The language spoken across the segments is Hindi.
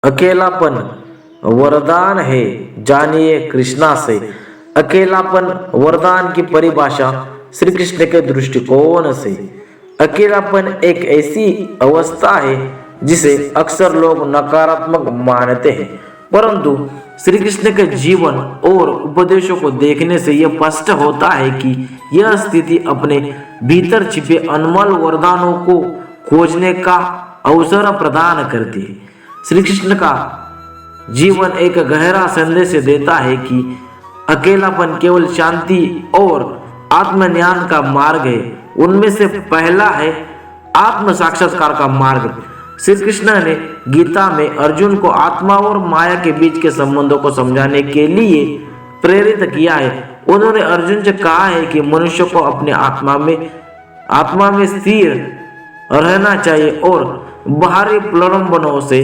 अकेलापन वरदान है, जानिए कृष्णा से। अकेलापन वरदान की परिभाषा श्री कृष्ण के दृष्टिकोण से। अकेलापन एक ऐसी अवस्था है जिसे अक्सर लोग नकारात्मक मानते हैं, परंतु श्री कृष्ण के जीवन और उपदेशों को देखने से यह स्पष्ट होता है कि यह स्थिति अपने भीतर छिपे अनमोल वरदानों को खोजने का अवसर प्रदान करती है। श्री कृष्ण का जीवन एक गहरा संदेश देता है कि अकेलापन केवल शांति और आत्मज्ञान का मार्ग है। उनमें से पहला है आत्म साक्षात्कार का मार्ग। श्री कृष्ण ने गीता में अर्जुन को आत्मा और माया के बीच के संबंधों को समझाने के लिए प्रेरित किया है। उन्होंने अर्जुन से कहा है कि मनुष्य को अपने आत्मा में स्थिर रहना चाहिए और बाहरी प्रलोभनों से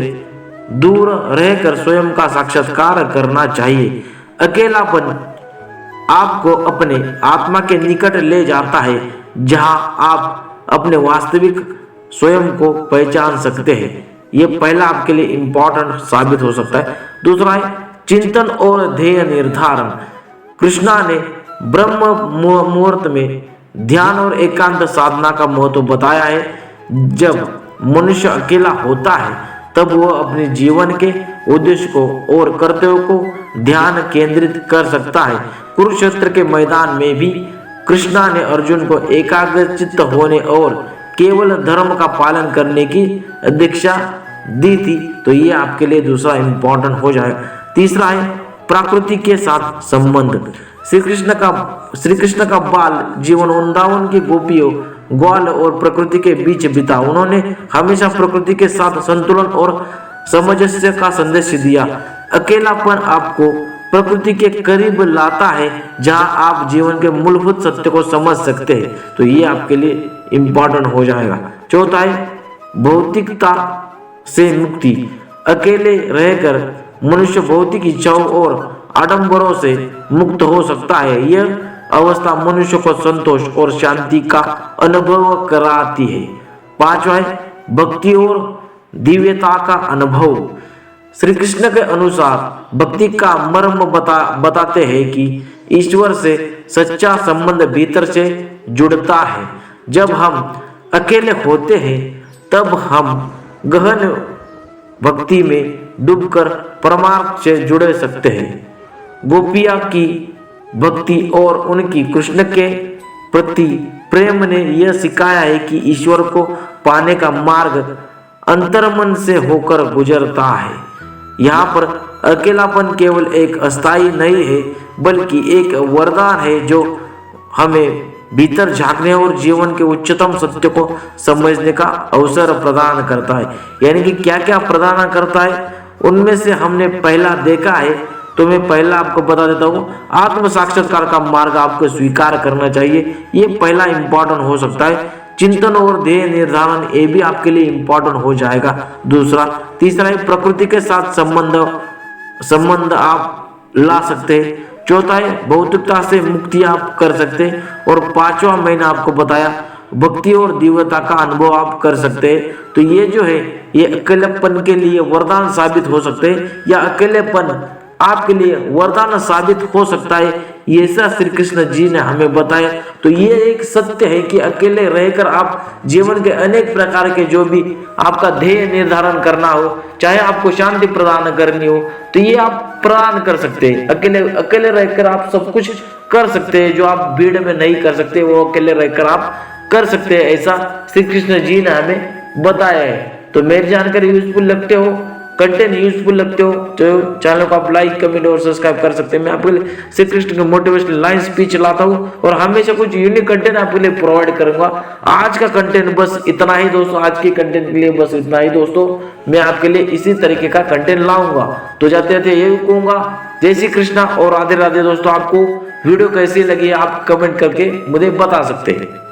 दूर रहकर स्वयं का साक्षात्कार करना चाहिए। अकेलापन आपको अपने आत्मा के निकट ले जाता है, जहां आप अपने वास्तविक स्वयं को पहचान सकते हैं। यह पहला आपके लिए इंपॉर्टेंट साबित हो सकता है। दूसरा है चिंतन और ध्येय निर्धारण। कृष्णा ने ब्रह्म मुहूर्त में ध्यान और एकांत साधना का महत्व बताया है। जब मनुष्य अकेला होता है तब वह अपने जीवन के उद्देश्य को और कर्तव्यों को ध्यान केंद्रित कर सकता है। कुरुक्षेत्र के मैदान में भी कृष्णा ने अर्जुन को एकाग्रचित्त होने और केवल धर्म का पालन करने की दीक्षा दी थी। तो ये आपके लिए दूसरा इंपॉर्टेंट हो जाएगा। तीसरा है प्रकृति के साथ संबंध। श्री कृष्ण का बाल जीवन वृंदावन की गोपियों, ग्वाल और प्रकृति के बीच बिता। उन्होंने हमेशा प्रकृति के साथ संतुलन और सामंजस्य का संदेश दिया। अकेलापन आपको प्रकृति के करीब लाता है, जहां आप जीवन के मूलभूत सत्य को समझ सकते हैं। तो ये आपके लिए इंपॉर्टेंट हो जाएगा। चौथा है भौतिकता से मुक्ति। अकेले रहकर मनुष्य भौतिक इच्छाओं और आडंबरों से मुक्त हो सकता है। यह अवस्था मनुष्य को संतोष और शांति का अनुभव कराती है। पांचवा है भक्ति और दिव्यता का अनुभव। श्री कृष्ण के अनुसार भक्ति का मर्म बताते हैं कि ईश्वर से सच्चा संबंध भीतर से जुड़ता है। जब हम अकेले होते हैं तब हम गहन भक्ति में डूबकर परमार्थ से जुड़ सकते हैं। गोपिया की भक्ति और उनकी कृष्ण के प्रति प्रेम ने यह सिखाया है कि ईश्वर को पाने का मार्ग अंतर्मन से होकर गुजरता है। यहाँ पर अकेलापन केवल एक अस्थाई नहीं है, बल्कि एक वरदान है जो हमें भीतर झांकने और जीवन के उच्चतम सत्य को समझने का अवसर प्रदान करता है। यानी कि क्या क्या प्रदान करता है, उनमें से हमने पहला देखा है। तो मैं पहला आपको बता देता हूँ, आत्म साक्षात्कार का मार्ग आपको स्वीकार करना चाहिए। ये पहला इंपॉर्टेंट हो सकता है। चिंतन और ध्येय निर्धारण, ये भी आपके लिए इंपॉर्टेंट हो जाएगा। तीसरा है प्रकृति के साथ संबंध आप ला सकते हैं। चौथा है भौतिकता से मुक्ति आप कर सकते हैं। और पांचवा मैंने आपको बताया भक्ति और दिव्यता का अनुभव आप कर सकते हैं। तो ये जो है ये अकेलेपन के लिए वरदान साबित हो सकते हैं, या अकेलेपन आपके लिए वरदान साबित हो सकता है। ये ऐसा श्री कृष्ण जी ने हमें बताया। तो ये एक सत्य है कि अकेले रहकर आप जीवन के अनेक प्रकार के जो भी आपका ध्येय निर्धारण करना हो, चाहे आपको शांति प्रदान करनी हो, तो ये आप प्रदान कर सकते हैं। अकेले रहकर आप सब कुछ कर सकते हैं। जो आप भीड़ में नहीं कर सकते वो अकेले रहकर आप कर सकते हैं। ऐसा श्री कृष्ण जी ने हमें बताया है। तो मेरी जानकारी यूजफुल लगते हो, कंटेंट यूजफुल लगते हो, तो चैनल को आप लाइक, कमेंट और सब्सक्राइब कर सकते हैं। मैं आपके लिए श्री कृष्ण के मोटिवेशनल लाइन स्पीच लाता हूँ और हमेशा कुछ यूनिक कंटेंट आपके लिए प्रोवाइड करूंगा। आज का कंटेंट बस इतना ही दोस्तों। आज के कंटेंट के लिए बस इतना ही दोस्तों। मैं आपके लिए इसी तरीके का कंटेंट लाऊंगा। तो जाते जाते यही कहूंगा, जय श्री कृष्णा और राधे राधे। दोस्तों आपको वीडियो कैसी लगी आप कमेंट करके मुझे बता सकते हैं।